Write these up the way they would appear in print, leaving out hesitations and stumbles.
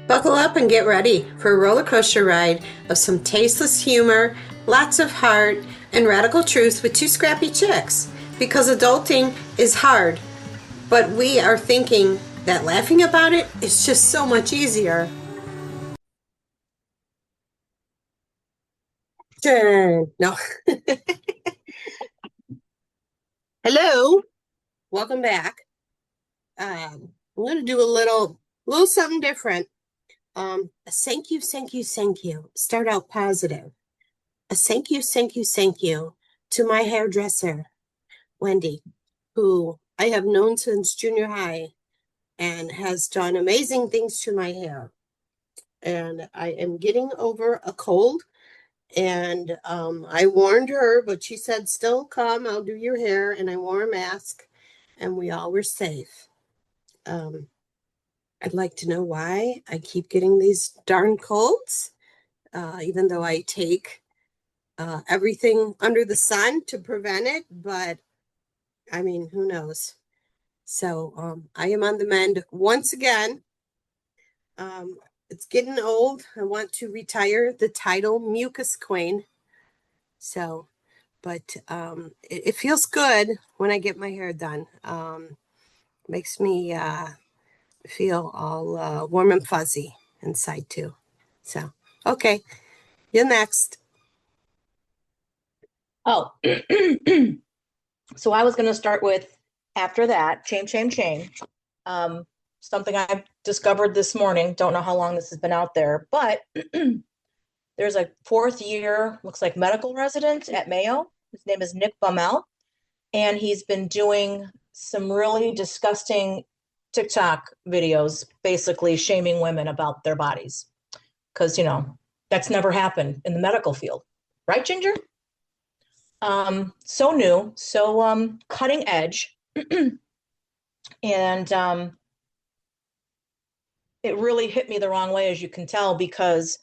Buckle up and get ready for a roller coaster ride of some tasteless humor, lots of heart, and radical truth with two scrappy chicks. Because adulting is hard, but we are thinking that laughing about it is just so much easier. No. Hello. Welcome back. I'm going to do a little something different. A thank you. Start out positive. A thank you to my hairdresser, Wendi, who I have known since junior high and has done amazing things to my hair. And I am getting over a cold. And I warned her, but she said, still come, I'll do your hair. And I wore a mask, and we all were safe. Um, I'd like to know why I keep getting these darn colds, even though I take everything under the sun to prevent it. But I mean, who knows? So I am on the mend once again. Um, it's getting old. I want to retire the title mucus queen. So, but it feels good when I get my hair done. Makes me feel all warm and fuzzy inside too. So, okay, you're next. Oh, so I was going to start with after that, Chame Chame Chame. Something I discovered this morning. Don't know how long this has been out there, but there's a fourth year, looks like medical resident at Mayo. His name is Nick Bummel, and he's been doing some really disgusting TikTok videos, basically shaming women about their bodies. Because, that's never happened in the medical field. Right, Ginger? So new, so cutting edge. And it really hit me the wrong way, as you can tell, because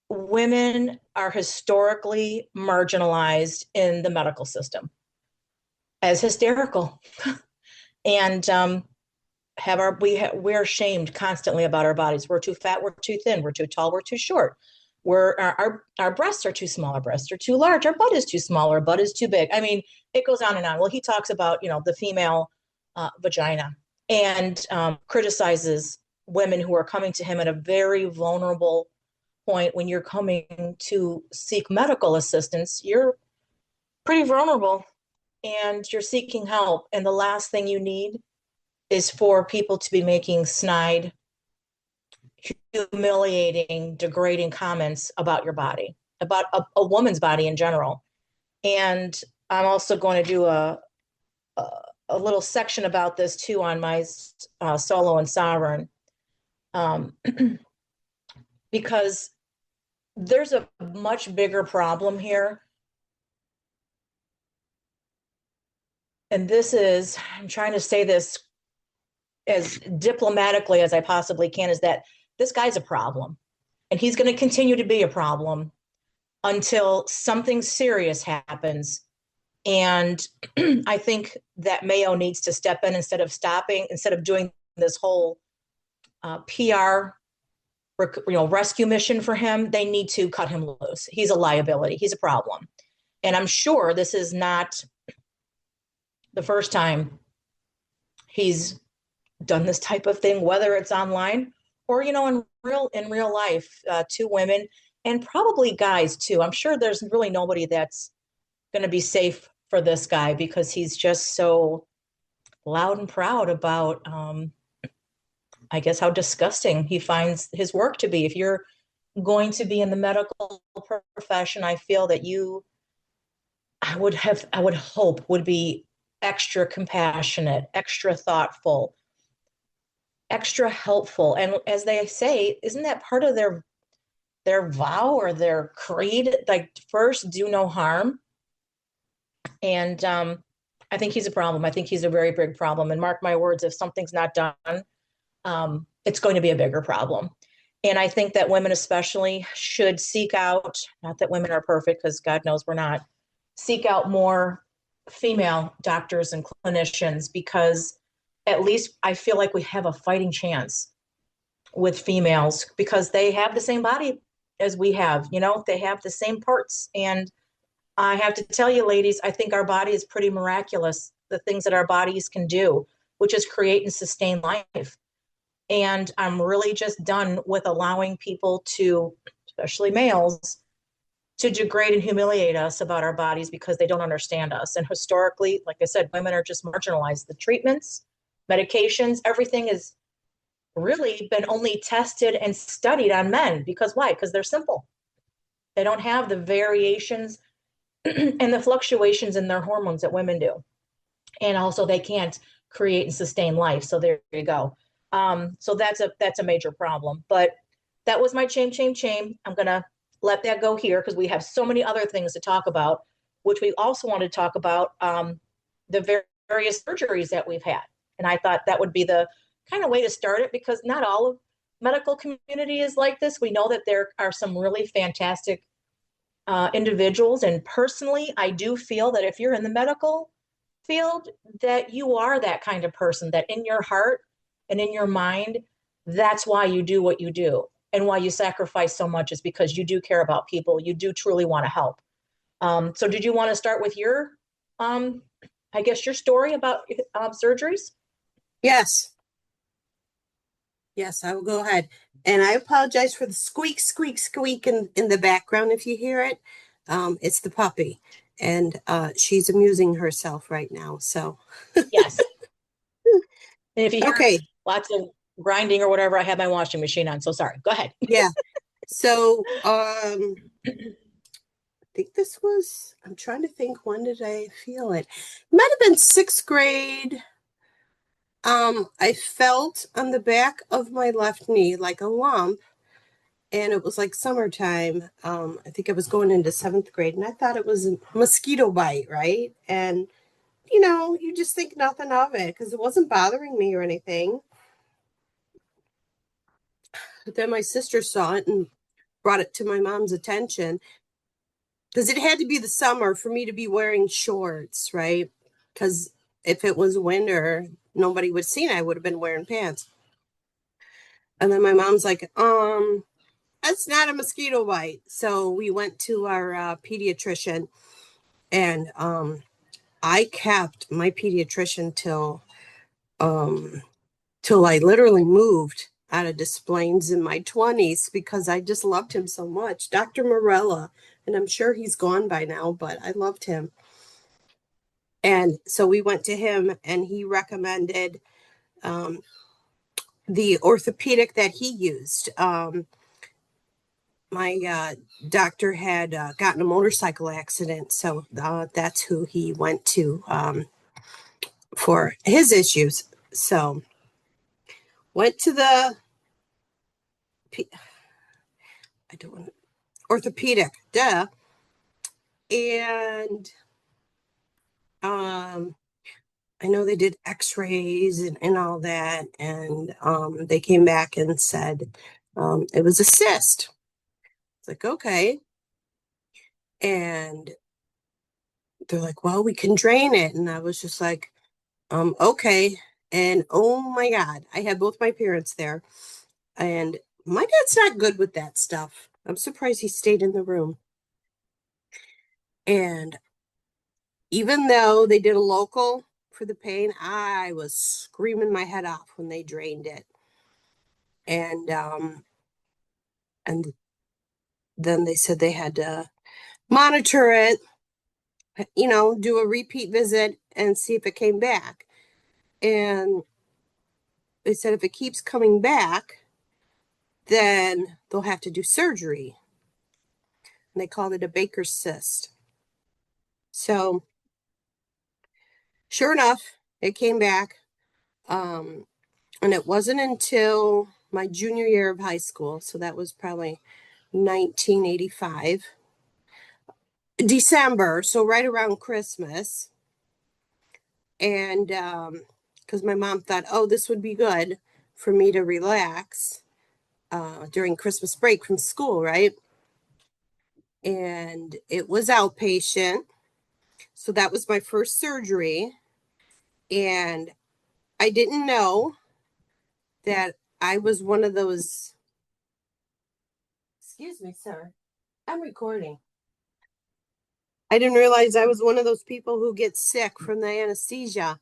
women are historically marginalized in the medical system as hysterical. And we're shamed constantly about our bodies. We're too fat, we're too thin, we're too tall, we're too short. Our breasts are too small, our breasts are too large, our butt is too small, our butt is too big. I mean, it goes on and on. Well, he talks about, the female vagina, and criticizes women who are coming to him at a very vulnerable point. When you're coming to seek medical assistance, you're pretty vulnerable and you're seeking help. And the last thing you need is for people to be making snide, humiliating, degrading comments about your body, about a woman's body in general. And I'm also going to do a little section about this too on my Solo and Sovereign, because there's a much bigger problem here. And this is, I'm trying to say this as diplomatically as I possibly can, is that this guy's a problem, and he's going to continue to be a problem until something serious happens. And I think that Mayo needs to step in instead of doing this whole PR, rescue mission for him. They need to cut him loose. He's a liability. He's a problem. And I'm sure this is not the first time he's done this type of thing, whether it's online or, in real life, to women, and probably guys too. I'm sure there's really nobody that's going to be safe for this guy, because he's just so loud and proud about, I guess, how disgusting he finds his work to be. If you're going to be in the medical profession, I feel that I would hope would be extra compassionate, extra thoughtful, extra helpful. And as they say, isn't that part of their vow or their creed? Like, first, do no harm. And I think he's a problem. I think he's a very big problem. And mark my words, if something's not done, it's going to be a bigger problem. And I think that women especially should seek out, not that women are perfect, because God knows we're not, seek out more female doctors and clinicians, because at least I feel like we have a fighting chance with females because they have the same body as we have. They have the same parts. And I have to tell you, ladies, I think our body is pretty miraculous, the things that our bodies can do, which is create and sustain life. And I'm really just done with allowing people to, especially males, to degrade and humiliate us about our bodies because they don't understand us. And historically, like I said, women are just marginalized. The treatments, medications, everything has really been only tested and studied on men. Because why? Because they're simple. They don't have the variations and the fluctuations in their hormones that women do. And also they can't create and sustain life. So there you go. So that's a major problem. But that was my shame, shame, shame. I'm gonna let that go here because we have so many other things to talk about, which we also want to talk about the various surgeries that we've had. And I thought that would be the kind of way to start it because not all of medical community is like this. We know that there are some really fantastic individuals. And personally, I do feel that if you're in the medical field, that you are that kind of person, that in your heart and in your mind, that's why you do what you do and why you sacrifice so much is because you do care about people. You do truly want to help. So did you want to start with your, I guess, your story about surgeries? Yes. Yes, I will go ahead. And I apologize for the squeak, squeak, squeak in the background if you hear it. It's the puppy. And she's amusing herself right now. So, Yes. And if you hear okay. lots of grinding or whatever, I have my washing machine on. So sorry. Go ahead. Yeah. So, I think this was, I'm trying to think, when did I feel it? Might have been sixth grade. I felt on the back of my left knee like a lump, and it was like summertime. I think I was going into seventh grade, and I thought it was a mosquito bite, right? And you just think nothing of it because it wasn't bothering me or anything. But then my sister saw it and brought it to my mom's attention because it had to be the summer for me to be wearing shorts, right? Because if it was winter, nobody would have seen I would have been wearing pants. And then my mom's like, that's not a mosquito bite. So we went to our pediatrician, and I kept my pediatrician um, till I literally moved out of Des Plaines in my 20s because I just loved him so much. Dr. Morella, and I'm sure he's gone by now, but I loved him. And so we went to him, and he recommended um, the orthopedic that he used. My doctor had gotten a motorcycle accident, so that's who he went to for his issues. So went to the I don't want orthopedic, duh, and um, I know they did X-rays and all that, and they came back and said it was a cyst. It's like okay, and they're like, well, we can drain it, and I was just like, okay. And oh my God, I had both my parents there. And my dad's not good with that stuff. I'm surprised he stayed in the room. And even though they did a local for the pain, I was screaming my head off when they drained it. And then they said they had to monitor it, do a repeat visit and see if it came back. And they said if it keeps coming back, then they'll have to do surgery. And they called it a Baker's cyst. So sure enough, it came back. And it wasn't until my junior year of high school, so that was probably 1985, December, so right around Christmas. And because my mom thought, oh, this would be good for me to relax during Christmas break from school, right? And it was outpatient. So that was my first surgery. And I didn't know that I was one of those, excuse me, sir. I'm recording. I didn't realize I was one of those people who get sick from the anesthesia.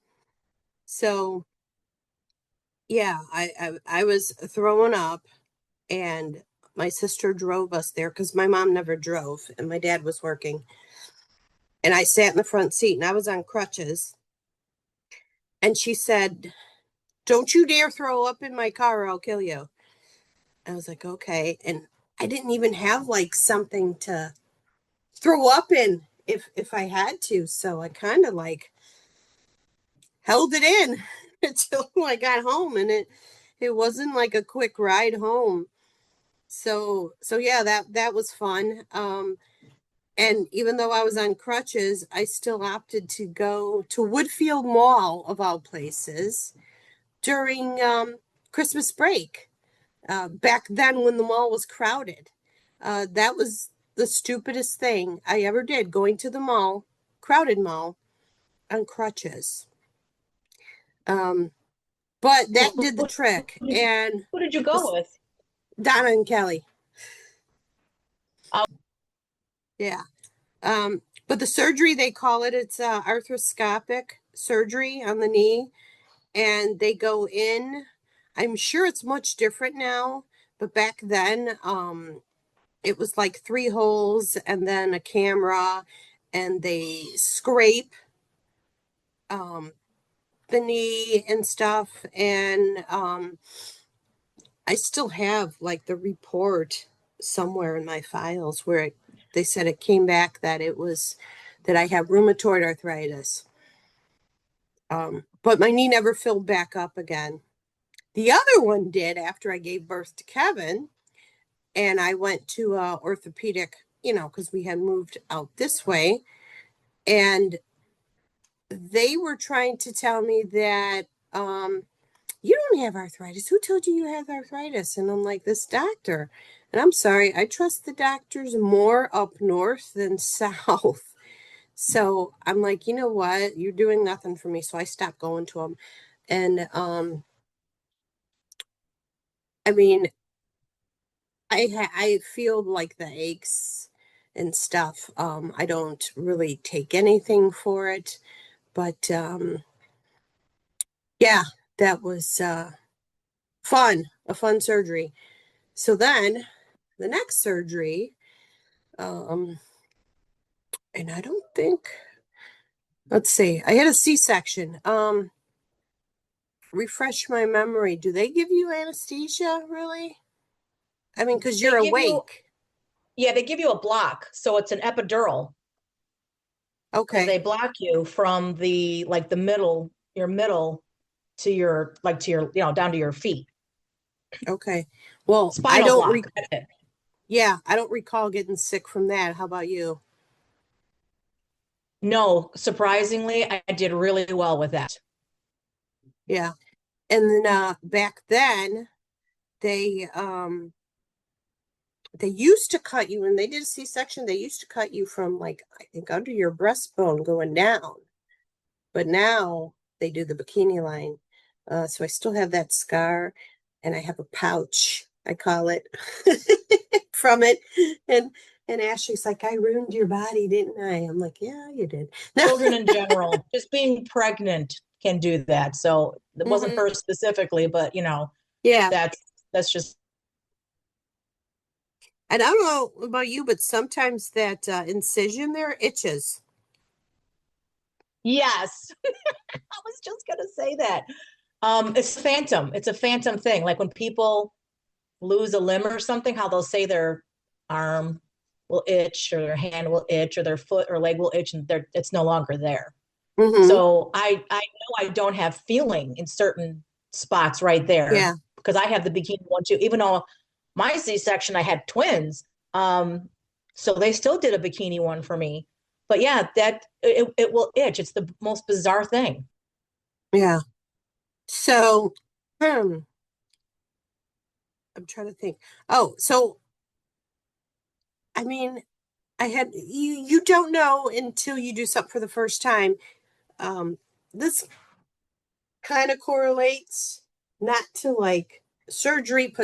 So yeah, I was throwing up, and my sister drove us there because my mom never drove and my dad was working. And I sat in the front seat and I was on crutches. And she said, "Don't you dare throw up in my car or I'll kill you." I was like, okay. And I didn't even have like something to throw up in if I had to. So I kind of like held it in until I got home, and it wasn't like a quick ride home. So yeah, that was fun. And even though I was on crutches, I still opted to go to Woodfield Mall of all places during Christmas break. Back then when the mall was crowded. That was the stupidest thing I ever did, going to the mall, crowded mall, on crutches. Um, but that Who, did the trick. did you, And who did you go this, with? Donna and Kelly. Oh, Yeah. But the surgery, they call it, it's arthroscopic surgery on the knee. And they go in. I'm sure it's much different now, but back then, it was like three holes and then a camera, and they scrape um, the knee and stuff. And I still have like the report somewhere in my files where they said it came back that it was that I have rheumatoid arthritis. But my knee never filled back up again. The other one did after I gave birth to Kevin, and I went to orthopedic, because we had moved out this way, and they were trying to tell me that you don't have arthritis. Who told you you have arthritis? And I'm like, this doctor. And I'm sorry, I trust the doctors more up north than south. So I'm like, you know what? You're doing nothing for me. So I stopped going to them. And I mean, I feel like the aches and stuff. I don't really take anything for it, but yeah, that was a fun surgery. So then the next surgery, um, and I don't think, let's see, I had a C-section. Refresh my memory. Do they give you anesthesia, really? I mean, because they you're give you, awake. yeah, they give you a block. So it's an epidural because Okay, they block you from the like the middle, your middle to your like to your, down to your feet. okay. Well, I Spinal don't re block. That's it. yeah, I don't recall getting sick from that. How about you? No, surprisingly, I did really well with that. Yeah. And then back then they used to cut you when they did a C-section, they used to cut you from like I think under your breastbone going down. But now they do the bikini line. So I still have that scar, and I have a pouch, I call it, from it. And and Ashley's like, I ruined your body, didn't I? I'm like, yeah, you did. No. Children in general, just being pregnant can do that. So it wasn't Hmm. her specifically, but Yeah. that's that's just And I don't know about you, but sometimes that incision there itches. yes. I was just gonna say that. It's phantom. It's a phantom thing. Like when people lose a limb or something, how they'll say their arm will itch or their hand will itch or their foot or leg will itch and it's no longer there. Hmm. So I know I don't have feeling in certain spots right there Yeah. because I have the bikini one too. Even though my C-section I had twins, so they still did a bikini one for me. But yeah, that it will itch. It's the most bizarre thing. Yeah. So, hmm, I'm trying to think. Oh, so I mean, I had you don't know until you do something for the first time. This kind of correlates not to like. surgery,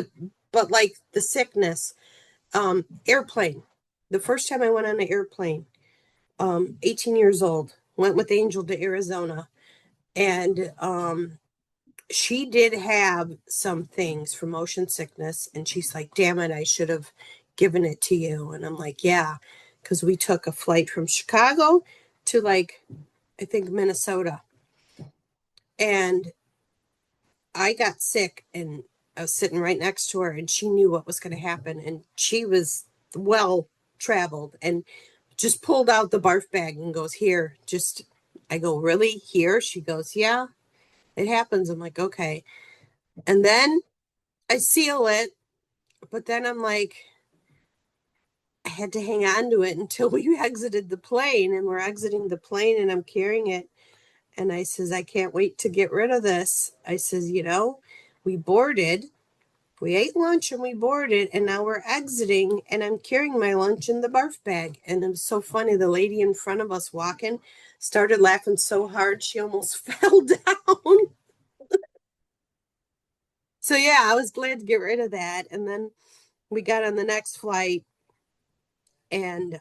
but like the sickness. Airplane. The first time I went on an airplane, 18 years old, went with Angel to Arizona, and she did have some things for motion sickness, and she's like, "Damn it, I should have given it to you." And I'm like, "Yeah," because we took a flight from Chicago to like I think Minnesota, and I got sick, and I was sitting right next to her, and she knew what was going to happen, and she was well traveled, and just pulled out the barf bag and goes, "Here, just." I go, "Really? Here?" She goes, "Yeah, it happens." I'm like, "Okay." And then I seal it, but then I'm like, I had to hang on to it until we exited the plane, and we're exiting the plane, and I'm carrying it. And I says, "I can't wait to get rid of this." I says, we boarded, we ate lunch and we boarded, and now we're exiting, and I'm carrying my lunch in the barf bag. And it was so funny. The lady in front of us walking started laughing so hard she almost fell down. So yeah, I was glad to get rid of that. And then we got on the next flight, and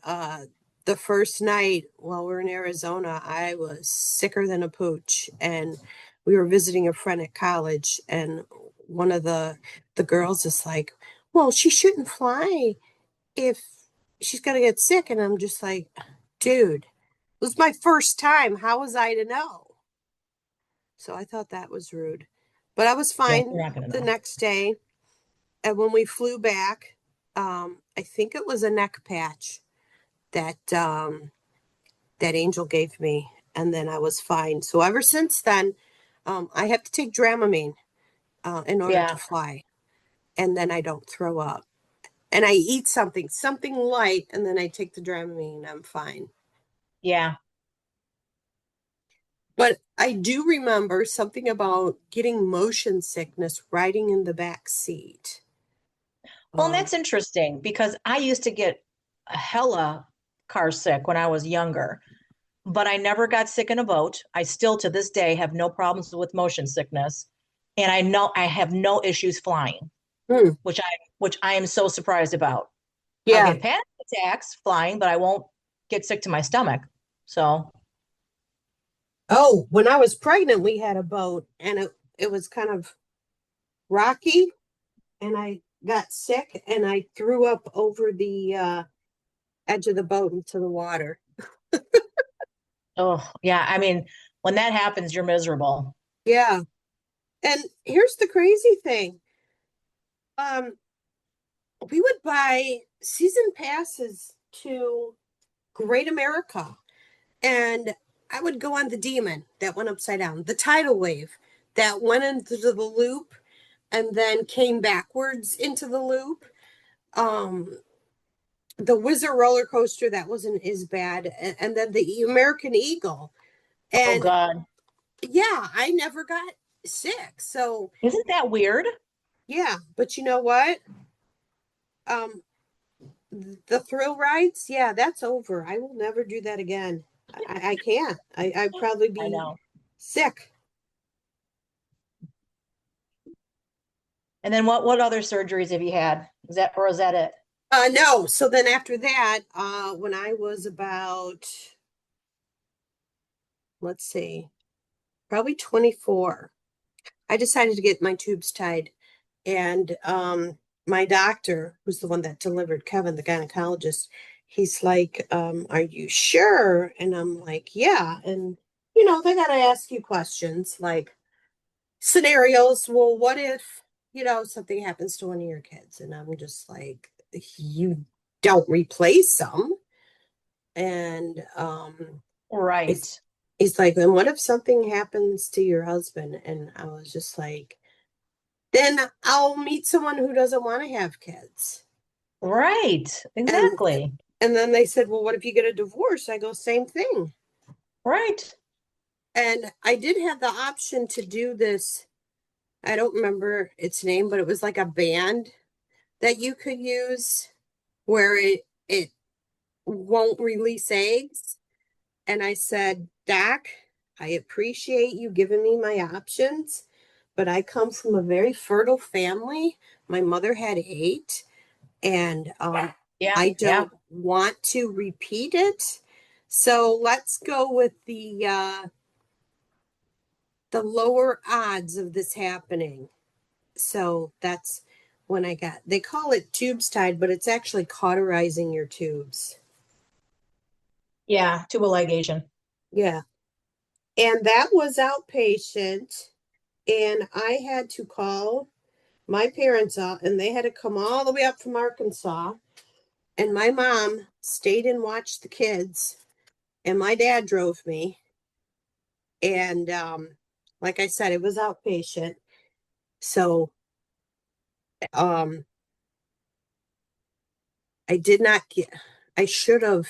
the first night while we're in Arizona, I was sicker than a pooch. And we were visiting a friend at college, and one of the girls is like, "Well, she shouldn't fly if she's gonna get sick." And I'm just like, "Dude, it was my first time. How was I to know?" So I thought that was rude. But I was Yeah, fine you're not going to the know. next day. And when we flew back, I think it was a neck patch that that Angel gave me, and then I was fine. So ever since then, I have to take Dramamine in order to Yeah, fly, and then I don't throw up. And I eat something light, and then I take the Dramamine. I'm fine. yeah. But I do remember something about getting motion sickness riding in the back seat. Well, and Um, that's interesting because I used to get a hella car sick when I was younger, but I never got sick in a boat. I still to this day have no problems with motion sickness, and I know I have no issues flying, hmm, which I am so surprised about. I'll yeah. get panic attacks flying, but I won't get sick to my stomach. So, Oh, when I was pregnant, we had a boat, and it was kind of rocky, and I got sick, and I threw up over the edge of the boat into the water. oh, yeah, I mean, when that happens, you're miserable. Yeah. And here's the crazy thing. Um, we would buy season passes to Great America, and I would go on the Demon that went upside down, the tidal wave that went into the loop and then came backwards into the loop. Um, the Wizard roller coaster that wasn't as bad, and then the American Eagle. Oh, And God. yeah, I never got sick. So Isn't that weird? yeah, but you know what? Um, the thrill rides, yeah, that's over. I will never do that again. I can't. I'd probably I be know. sick. And then what other surgeries have you had? Is that it? No. So then after that, when I was about, let's see, probably 24, I decided to get my tubes tied. And my doctor, who's the one that delivered Kevin, the gynecologist, he's like, "Are you sure?" And I'm like, "Yeah." And, they got to ask you questions like scenarios. Well, what if, something happens to one of your kids? And I'm just like, "You don't replace them." And Right. it's, he's like, "And what if something happens to your husband?" And I was just like, "Then I'll meet someone who doesn't want to have kids." Right. And Exactly. and then they said, "Well, what if you get a divorce?" I go, "Same thing." Right. And I did have the option to do this. I don't remember its name, but it was like a band that you could use where it won't release eggs. And I said, "Doc, I appreciate you giving me my options, but I come from a very fertile family. My mother had eight, and Yeah, I yeah, don't want to repeat it. So let's go with the lower odds of this happening. So that's when I got, they call it tubes tied, but it's actually cauterizing your tubes. yeah. Tubal ligation. Yeah. And that was outpatient. And I had to call my parents out, and they had to come all the way up from Arkansas. And my mom stayed and watched the kids, and my dad drove me. And like I said, it was outpatient. So um, I did not get, I should have,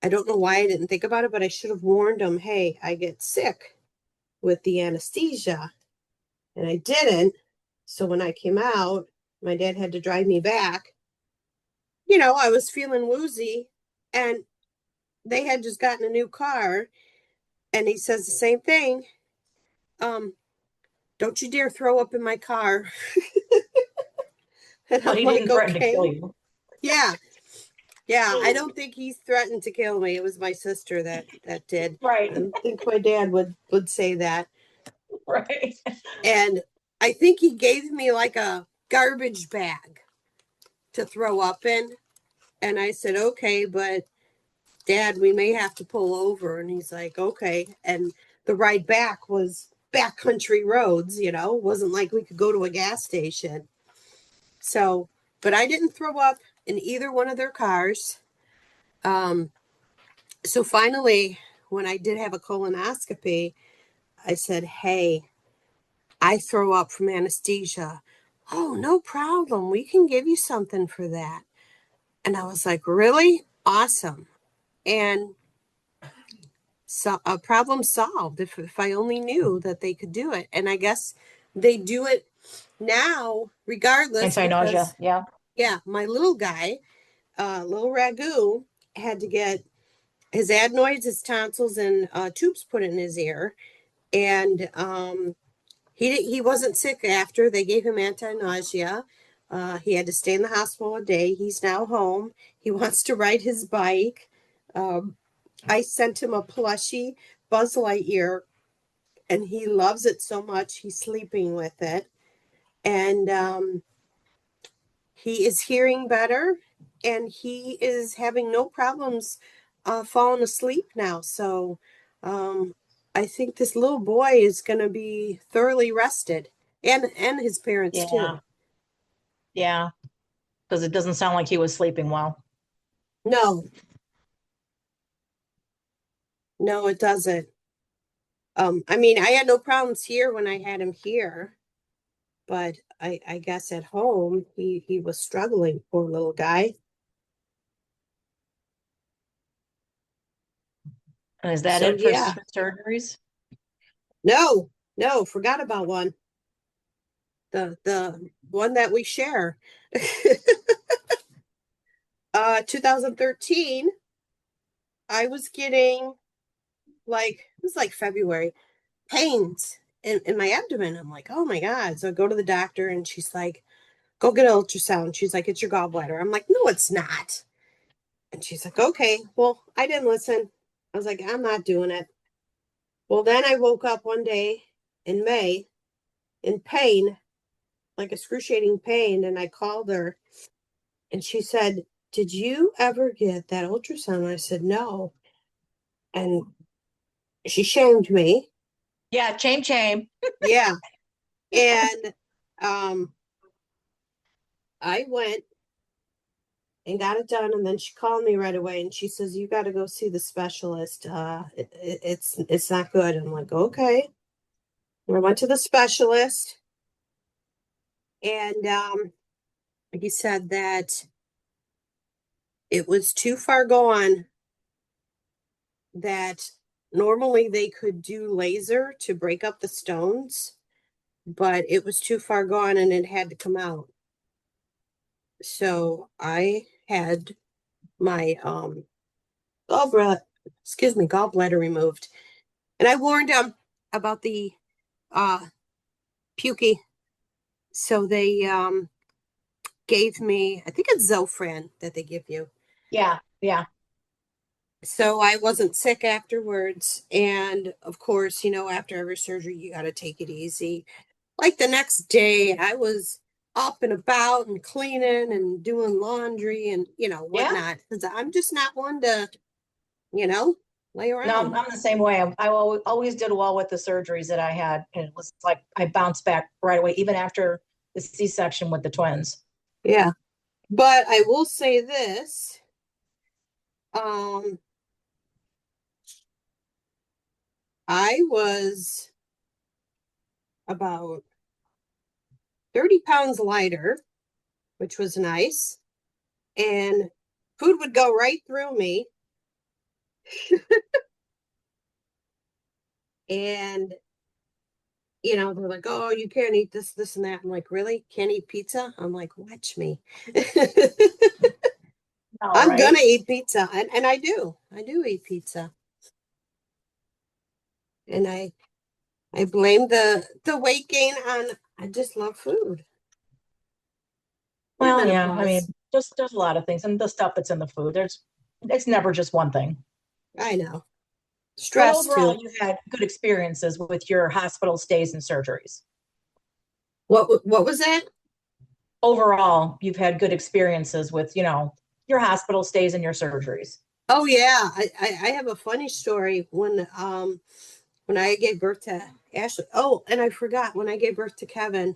I don't know why I didn't think about it, but I should have warned them, hey, I get sick with the anesthesia. And I didn't. So when I came out, my dad had to drive me back. I was feeling woozy, and they had just gotten a new car. And he says the same thing. Um, don't you dare throw up in my car. And But I'm he like, didn't threaten to kill okay. you. Yeah. Yeah. I don't think he threatened to kill me. It was my sister that did. I Right, don't think my dad would say that. right. And I think he gave me like a garbage bag to throw up in. And I said, okay, but Dad, we may have to pull over. And he's like, okay. And the ride back was backcountry roads, wasn't like we could go to a gas station. So, but I didn't throw up in either one of their cars. Um, so finally, when I did have a colonoscopy, I said, hey, I throw up from anesthesia. Oh, no problem. We can give you something for that. And I was like, really? Awesome. And so a problem solved if I only knew that they could do it. And I guess they do it now regardless Anti-nausea. because, Yeah. yeah, my little guy, little Ragu, had to get his adenoids, his tonsils, and tubes put in his ear. And he wasn't sick after. They gave him anti-nausea. He had to stay in the hospital a day. He's now home. He wants to ride his bike. Um, I sent him a plushie Buzz Lightyear, and he loves it so much. He's sleeping with it, and he is hearing better, and he is having no problems falling asleep now. So um, I think this little boy is going to be thoroughly rested, and his parents Yeah. too. Yeah. Because it doesn't sound like he was sleeping well. No, no, it doesn't. I mean, I had no problems here when I had him here, but I guess at home he was struggling, poor little guy. And is that So it for yeah, surgeries? no, no, forgot about one. The one that we share. 2013, I was getting it was like February, pains in my abdomen. I'm like, oh my God. So I go to the doctor and she's like, go get an ultrasound. She's like, it's your gallbladder. I'm like, no, it's not. And she's like, okay, well, I didn't listen. I was like, I'm not doing it. Well, then I woke up one day in May in pain, like excruciating pain. And I called her and she said, did you ever get that ultrasound? I said, no. And she shamed me. Yeah, chame chame. Yeah. And um, I went and got it done. And then she called me right away and she says, you got to go see the specialist. It's not good. I'm like, okay. I went to the specialist and he said that it was too far gone, that normally they could do laser to break up the stones, but it was too far gone and it had to come out. So I had my gallbladder, gallbladder removed. And I warned him about the uh pukey. So they gave me, I think it's Zofran that they give you. Yeah, yeah, So I wasn't sick afterwards. And of course, after every surgery, you got to take it easy. Like the next day, I was up and about and cleaning and doing laundry and, yeah. whatnot. Because I'm just not one to, you know, lay No, around. I'm the same way. I always did well with the surgeries that I had, and it was like I bounced back right away, even after the C-section with the twins. Yeah. But I will say this. Um, I was about 30 pounds lighter, which was nice. And food would go right through me. And, they're like, oh, you can't eat this, this, and that. I'm like, really? Can't eat pizza? I'm like, watch me. All I'm gonna right. eat pizza. And I do. I do eat pizza. And I blame the weight gain on I just love food. And Well, yeah. I menopause. mean, just there's a lot of things, and the stuff that's in the food. It's never just one thing. I know. But Stress overall, too. you had good experiences with your hospital stays and surgeries. What was that? Overall, you've had good experiences with, your hospital stays and your surgeries. Oh yeah. I have a funny story when I gave birth to Ashley. Oh, and I forgot when I gave birth to Kevin.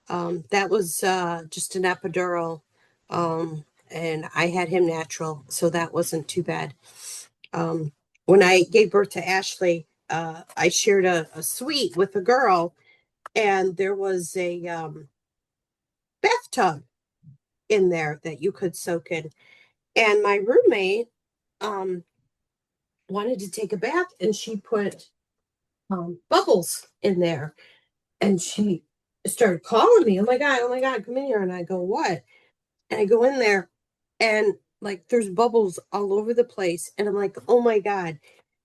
That was just an epidural. And I had him natural, so that wasn't too bad. When I gave birth to Ashley, I shared a suite with a girl, and there was a bathtub in there that you could soak in. And my roommate um, wanted to take a bath, and she put bubbles in there. And she started calling me, oh my God, come in here. And I go, what? And I go in there, and like there's bubbles all over the place. And I'm like, oh my God.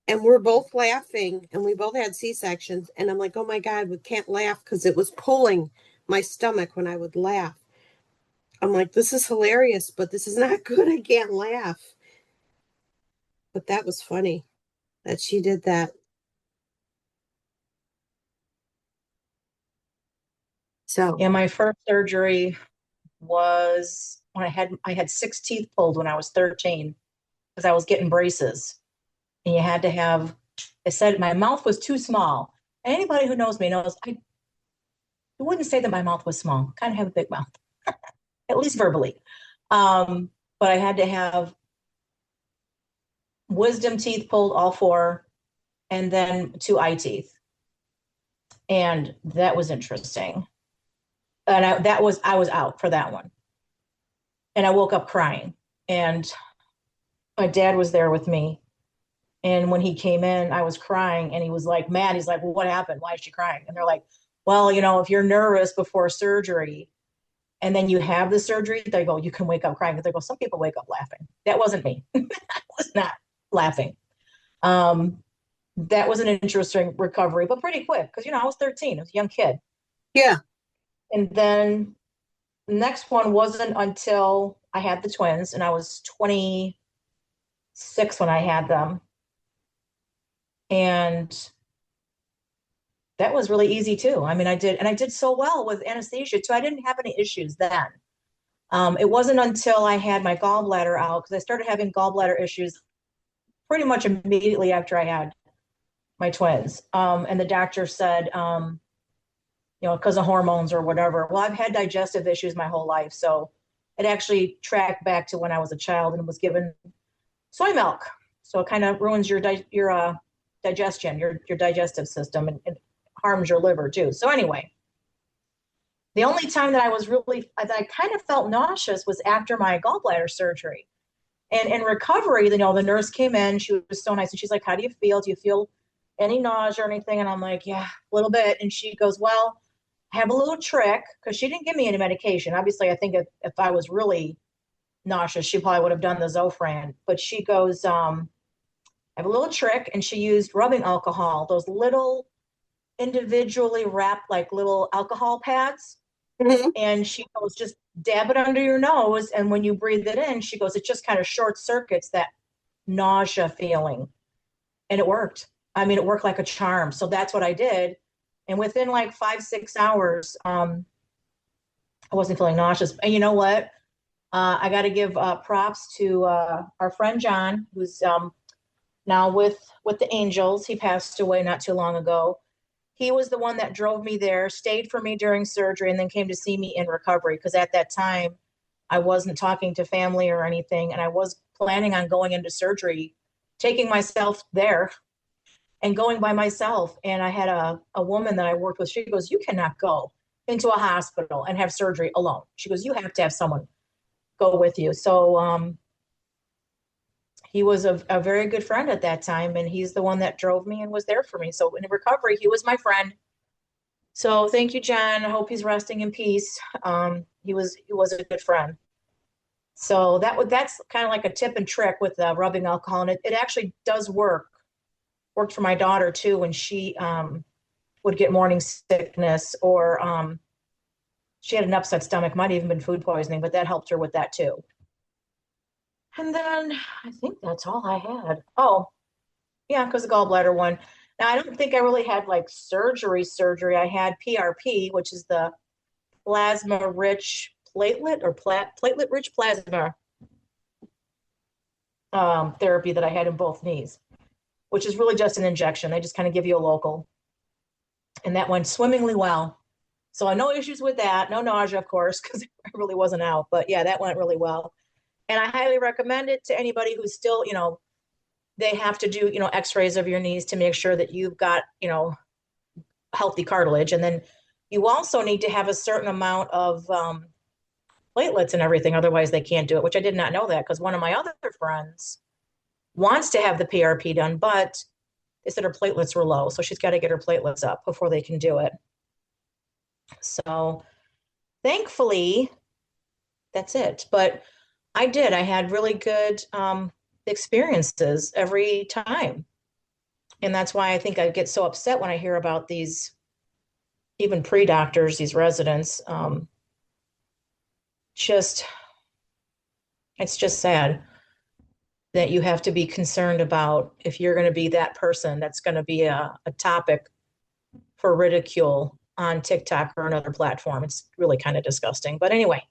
And we're both laughing, and we both had C-sections. And I'm like, oh my God, we can't laugh because it was pulling my stomach when I would laugh. I'm like, this is hilarious, but this is not good. I can't laugh. But that was funny that she did that. So, Yeah, my first surgery was when I had six teeth pulled when I was 13 because I was getting braces. And you had to have, I said my mouth was too small. And anybody who knows me knows I wouldn't say that my mouth was small. I kind of have a big mouth, at least verbally. Um, but I had to have wisdom teeth pulled, all four, and then two eye teeth. And that was interesting. And I was out for that one. And I woke up crying. And my dad was there with me. And when he came in, I was crying and he was like mad. He's like, well, what happened? Why is she crying? And they're like, well, if you're nervous before surgery and then you have the surgery, they go, you can wake up crying. Because they go, some people wake up laughing. That wasn't me. I was not laughing. Um, that was an interesting recovery, but pretty quick because, I was 13. I was a young kid. yeah, And then the next one wasn't until I had the twins and I was 26 when I had them. And that was really easy too. I mean, I did so well with anesthesia too. I didn't have any issues then. It wasn't until I had my gallbladder out because I started having gallbladder issues pretty much immediately after I had my twins. And the doctor said, because of hormones or whatever. Well, I've had digestive issues my whole life. So it actually tracked back to when I was a child and was given soy milk. So it kind of ruins your digestion, your digestive system, and it harms your liver too. So anyway, the only time that that I kind of felt nauseous was after my gallbladder surgery. And in recovery, the nurse came in. She was so nice, and she's like, "How do you feel? Do you feel any nausea or anything?" And I'm like, "Yeah, a little bit." And she goes, "Well, I have a little trick," because she didn't give me any medication. Obviously, I think if I was really nauseous, she probably would have done the Zofran. But she goes, "I have a little trick," and she used rubbing alcohol, those little individually wrapped like little alcohol pads. Hmm. And she goes, just dab it under your nose. And when you breathe it in, she goes, it just kind of short circuits that nausea feeling. And it worked. I mean, it worked like a charm. So that's what I did. And within like 5, 6 hours, I wasn't feeling nauseous. And you know what? I got to give props to our friend John, who's now with the Angels. He passed away not too long ago. He was the one that drove me there, stayed for me during surgery, and then came to see me in recovery. Because at that time, I wasn't talking to family or anything, and I was planning on going into surgery, taking myself there and going by myself. And I had a woman that I worked with. She goes, "You cannot go into a hospital and have surgery alone." She goes, "You have to have someone go with you." So he was a very good friend at that time, and he's the one that drove me and was there for me. So in recovery, he was my friend. So thank you, John. I hope he's resting in peace. He was a good friend. So that's kind of like a tip and trick with rubbing alcohol, and it actually does work. Worked for my daughter too when she would get morning sickness, or she had an upset stomach, might even been food poisoning, but that helped her with that too. And then I think that's all I had. Oh, yeah, because the gallbladder one. Now I don't think I really had like surgery. I had PRP, which is the plasma rich platelet or platelet rich plasma therapy that I had in both knees, which is really just an injection. They just kind of give you a local. And that went swimmingly well. So I no issues with that. No nausea, of course, because I really wasn't out. But yeah, that went really well. And I highly recommend it to anybody who's still, they have to do, x-rays of your knees to make sure that you've got, healthy cartilage. And then you also need to have a certain amount of platelets and everything. Otherwise, they can't do it, which I did not know that because one of my other friends wants to have the PRP done, but they said her platelets were low. So she's got to get her platelets up before they can do it. So thankfully, that's it. But I had really good experiences every time. And that's why I think I get so upset when I hear about these, even pre-doctors, these residents. Just, it's just sad that you have to be concerned about if you're going to be that person that's going to be a topic for ridicule on TikTok or another platform. It's really kind of disgusting. But anyway,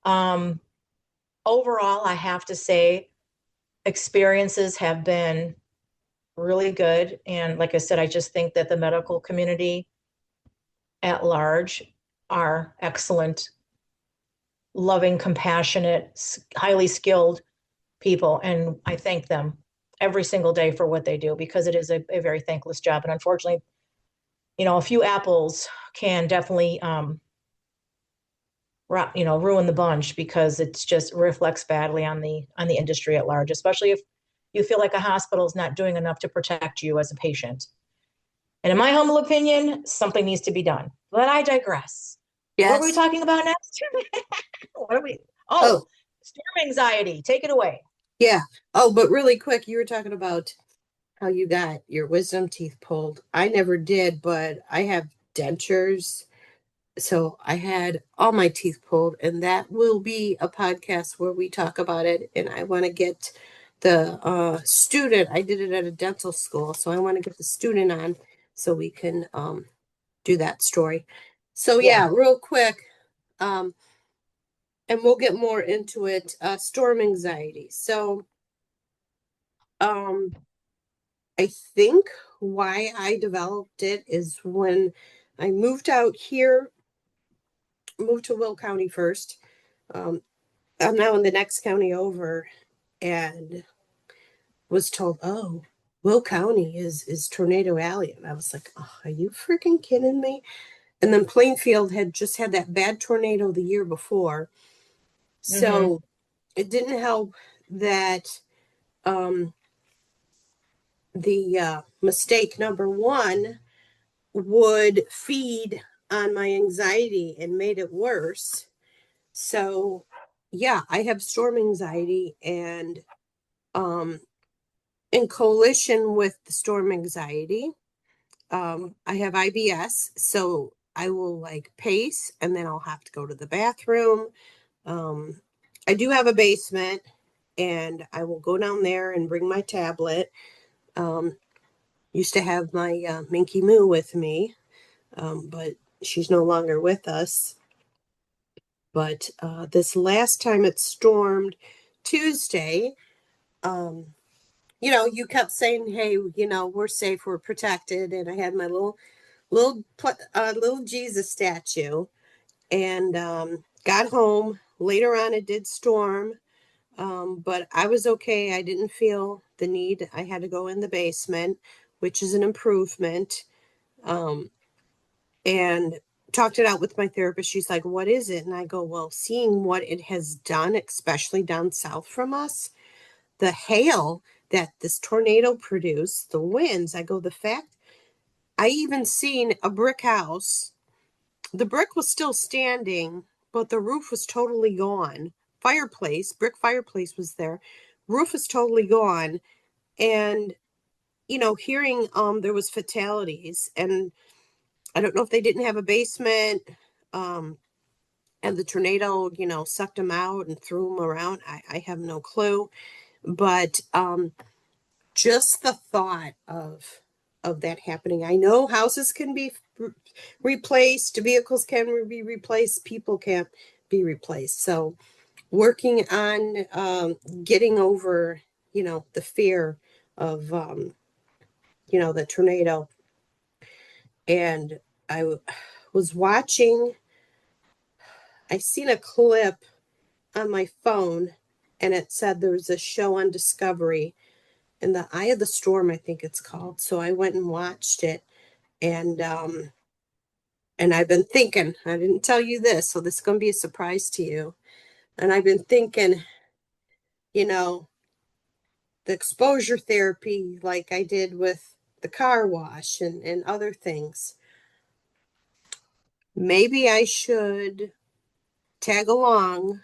um, overall, I have to say experiences have been really good. And like I said, I just think that the medical community at large are excellent, loving, compassionate, highly skilled people. And I thank them every single day for what they do because it is a very thankless job. And unfortunately, a few apples can definitely, ruin the bunch because it's just reflects badly on the industry at large, especially if you feel like a hospital is not doing enough to protect you as a patient. And in my humble opinion, something needs to be done. But I digress. What were we Yes. talking about next? What are we? Oh, Oh, storm anxiety. Take it away. yeah. Oh, but really quick, you were talking about how you got your wisdom teeth pulled. I never did, but I have dentures. So I had all my teeth pulled, and that will be a podcast where we talk about it. And I want to get the student, I did it at a dental school, so I want to get the student on so we can do that story. So Yeah. yeah, real quick, um, and we'll get more into it. Storm anxiety. So um, I think why I developed it is when I moved out here, moved to Will County first. Um, I'm now in the next county over and was told, oh, Will County is Tornado Alley. And I was like, oh, are you freaking kidding me? And then Plainfield had just had that bad tornado the year before. Mm-hmm. So it didn't help that um, the mistake number one would feed on my anxiety and made it worse. So, yeah, I have storm anxiety, and um, in coalition with the storm anxiety, I have IBS, so I will like pace and then I'll have to go to the bathroom. Um, I do have a basement and I will go down there and bring my tablet. Um, Used to have my Minky Moo with me, but she's no longer with us. But this last time it stormed Tuesday, um, you kept saying, "Hey, we're safe, we're protected," and I had my little Jesus statue, and got home. Later on, it did storm, but I was okay. I didn't feel the need. I had to go in the basement, which is an improvement. Um, and talked it out with my therapist. She's like, "What is it?" And I go, "Well, seeing what it has done, especially down south from us, the hail that this tornado produced, the winds." I go, "The fact I even seen a brick house, the brick was still standing, but the roof was totally gone. Brick fireplace was there. Roof was totally gone." And hearing there was fatalities, and I don't know if they didn't have a basement, um and the tornado, sucked them out and threw them around. I have no clue. But just the thought of that happening. I know houses can be replaced, vehicles can be replaced, people can't be replaced. So working on getting over, the fear of the tornado. And was watching. I seen a clip on my phone, and it said there was a show on Discovery in the Eye of the Storm, I think it's called. So I went and watched it, and I've been thinking. I didn't tell you this, so this is going to be a surprise to you. And I've been thinking, you know, the exposure therapy, like I did with the car wash and other things. Maybe I should tag along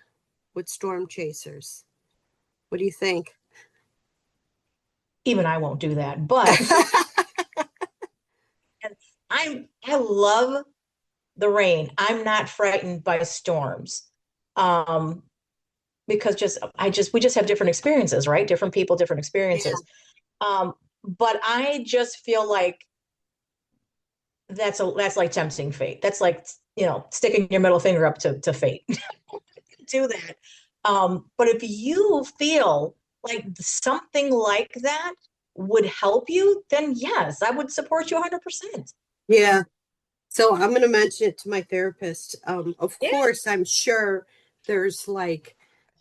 with storm chasers. What do you think? Even I won't do that, but and I love the rain. I'm not frightened by storms. Um, because we just have different experiences, right? Different people, different Yeah, experiences. But I just feel like that's like tempting fate. That's like, sticking your middle finger up to fate. Do that. But if you feel like something like that would help you, then yes, I would support you 100%. yeah. So I'm going to mention it to my therapist. Of Yeah, course, I'm sure there's like,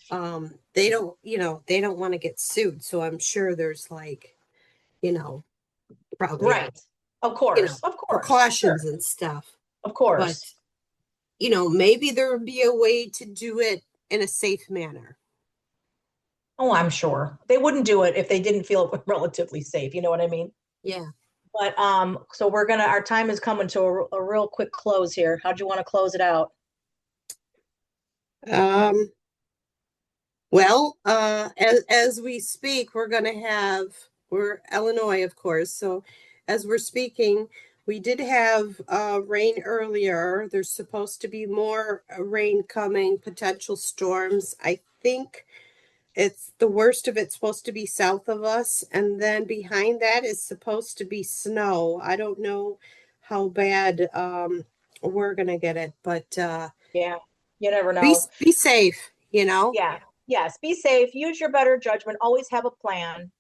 they don't want to get sued. So I'm sure there's like, you know, probably, right. Of course. Of course. precautions Sure. and stuff. Of But, course. maybe there would be a way to do it in a safe manner. Oh, I'm sure. They wouldn't do it if they didn't feel relatively safe. You know what I mean? Yeah. But so our time is coming to a real quick close here. How do you want to close it out? Um, Well, as we speak, we're Illinois, of course. So as we're speaking, we did have rain earlier. There's supposed to be more rain coming, potential storms. I think it's the worst of it's supposed to be south of us, and then behind that is supposed to be snow. I don't know how bad we're gonna get it, but Yeah, you never be know. be safe. Yeah. Yes. Be safe. Use your better judgment. Always have a plan.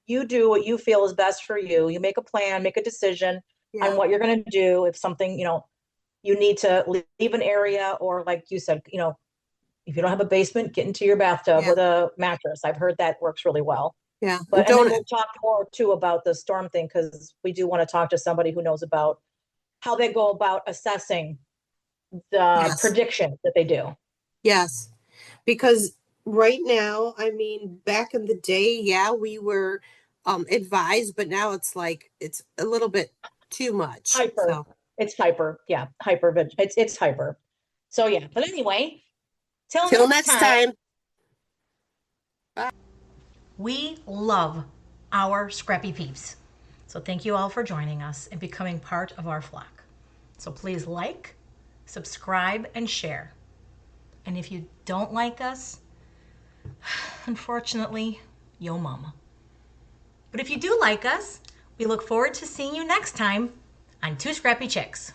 You do what you feel is best for you. You make a plan, make a decision on Yeah, what you're going to do. If something, you need to leave an area, or like you said, if you don't have a basement, get into your bathtub yeah, with a mattress. I've heard that works really well. yeah. And And then don't we'll talk more too about the storm thing, because we do want to talk to somebody who knows about how they go about assessing the Yes, prediction that they do. yes. Because right now, I mean, back in the day, yeah, we were advised, but now it's like it's a little bit too much. Hyper. So It's hyper. Yeah, hyper. It's hyper. So yeah. But anyway, till till next next time. time. We love our scrappy peeps. So thank you all for joining us and becoming part of our flock. So please like, subscribe, and share. And if you don't like us, unfortunately, yo mama. But if you do like us, we look forward to seeing you next time on Two Scrappy Chicks.